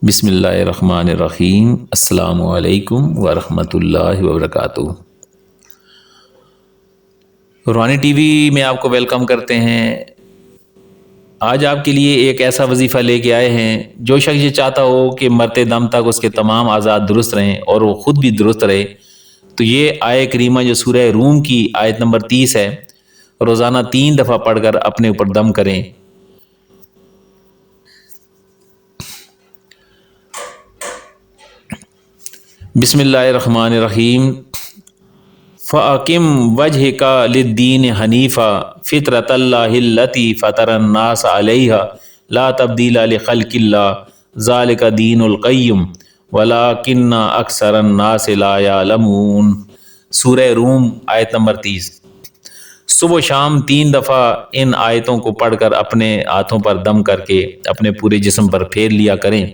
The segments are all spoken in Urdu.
بسم اللہ الرحمن الرحیم۔ السلام علیکم ورحمۃ اللہ وبرکاتہ۔ روحانی ٹی وی میں آپ کو ویلکم کرتے ہیں۔ آج آپ کے لیے ایک ایسا وظیفہ لے کے آئے ہیں، جو شخص یہ چاہتا ہو کہ مرتے دم تک اس کے تمام اعضاء درست رہیں اور وہ خود بھی درست رہے، تو یہ آیت کریمہ جو سورہ روم کی آیت نمبر 30 ہے، روزانہ 3 دفعہ پڑھ کر اپنے اوپر دم کریں۔ بسم اللہ الرحمن الرحیم۔ فَأَقِمْ وَجْهَكَ لِلدِّينِ حَنِيفًا فِطْرَتَ اللَّهِ الَّتِي فَطَرَ النَّاسَ عَلَيْهَا لَا تَبْدِيلَ لِخَلْقِ اللَّهِ ذَلِكَ دِينُ الْقَيِّمِ وَلَكِنَّ أَكْثَرَ النَّاسِ لَا يَعْلَمُونَ۔ سورہ روم آیت نمبر 30۔ صبح و شام 3 دفعہ ان آیتوں کو پڑھ کر اپنے ہاتھوں پر دم کر کے اپنے پورے جسم پر پھیر لیا کریں۔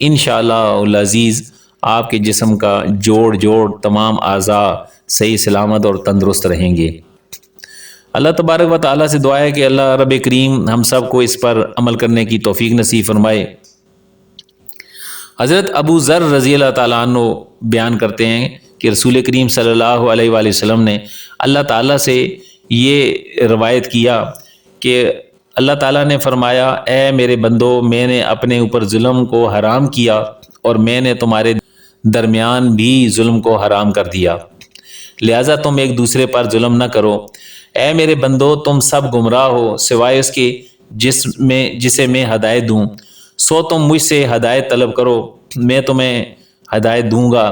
انشاءاللہ العزیز آپ کے جسم کا جوڑ تمام اعضاء صحیح سلامت اور تندرست رہیں گے۔ اللہ تبارک و تعالیٰ سے دعا ہے کہ اللہ رب کریم ہم سب کو اس پر عمل کرنے کی توفیق نصیب فرمائے۔ حضرت ابو ذر رضی اللہ تعالیٰ عنہ بیان کرتے ہیں کہ رسول کریم صلی اللہ علیہ وآلہ وسلم نے اللہ تعالیٰ سے یہ روایت کیا کہ اللہ تعالیٰ نے فرمایا، اے میرے بندو، میں نے اپنے اوپر ظلم کو حرام کیا اور میں نے تمہارے درمیان بھی ظلم کو حرام کر دیا، لہٰذا تم ایک دوسرے پر ظلم نہ کرو۔ اے میرے بندو، تم سب گمراہ ہو سوائے اس کے جسے میں ہدایت دوں، سو تم مجھ سے ہدایت طلب کرو، میں تمہیں ہدایت دوں گا۔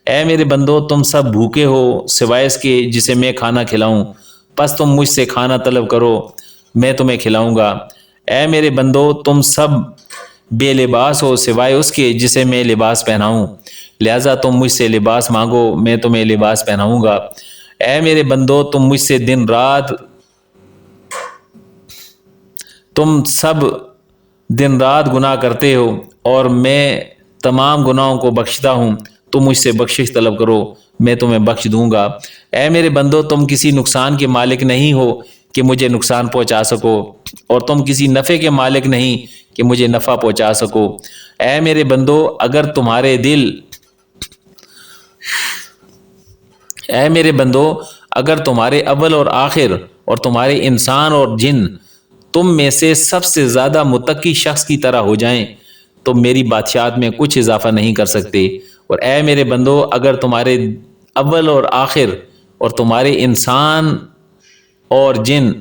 اے میرے بندو، تم سب بھوکے ہو سوائے اس کے جسے میں کھانا کھلاؤں، پس تم مجھ سے کھانا طلب کرو، میں تمہیں کھلاؤں گا۔ اے میرے بندو، تم سب بے لباس ہو سوائے اس کے جسے میں لباس پہناؤں، لہٰذا تم مجھ سے لباس مانگو، میں تمہیں لباس پہناؤں گا۔ اے میرے بندو، تم سب دن رات گناہ کرتے ہو اور میں تمام گناہوں کو بخشتا ہوں، تم مجھ سے بخشش طلب کرو، میں تمہیں بخش دوں گا۔ اے میرے بندو، تم کسی نقصان کے مالک نہیں ہو کہ مجھے نقصان پہنچا سکو، اور تم کسی نفع کے مالک نہیں کہ مجھے نفع پہنچا سکو۔ اے میرے بندو، اگر تمہارے اول اور آخر اور تمہارے انسان اور جن تم میں سے سب سے زیادہ متقی شخص کی طرح ہو جائیں تو میری بادشاہت میں کچھ اضافہ نہیں کر سکتے، اور اے میرے بندو، اگر تمہارے اول اور آخر اور تمہارے انسان اور جن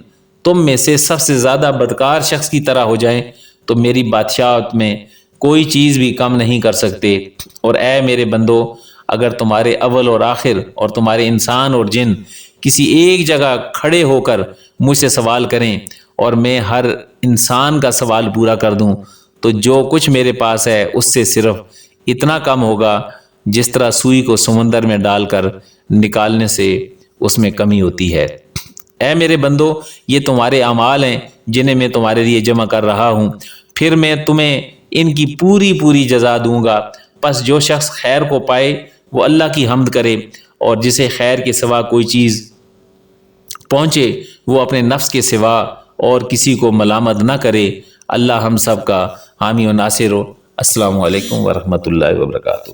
تم میں سے سب سے زیادہ بدکار شخص کی طرح ہو جائیں تو میری بادشاہت میں کوئی چیز بھی کم نہیں کر سکتے، اور اے میرے بندو، اگر تمہارے اول اور آخر اور تمہارے انسان اور جن کسی ایک جگہ کھڑے ہو کر مجھ سے سوال کریں اور میں ہر انسان کا سوال پورا کر دوں تو جو کچھ میرے پاس ہے اس سے صرف اتنا کم ہوگا جس طرح سوئی کو سمندر میں ڈال کر نکالنے سے اس میں کمی ہوتی ہے۔ اے میرے بندو، یہ تمہارے اعمال ہیں جنہیں میں تمہارے لیے جمع کر رہا ہوں، پھر میں تمہیں ان کی پوری جزا دوں گا۔ پس جو شخص خیر کو پائے وہ اللہ کی حمد کرے، اور جسے خیر کے سوا کوئی چیز پہنچے وہ اپنے نفس کے سوا اور کسی کو ملامت نہ کرے۔ اللہ ہم سب کا حامی و ناصر ہو۔ السلام علیکم ورحمۃ اللہ وبرکاتہ۔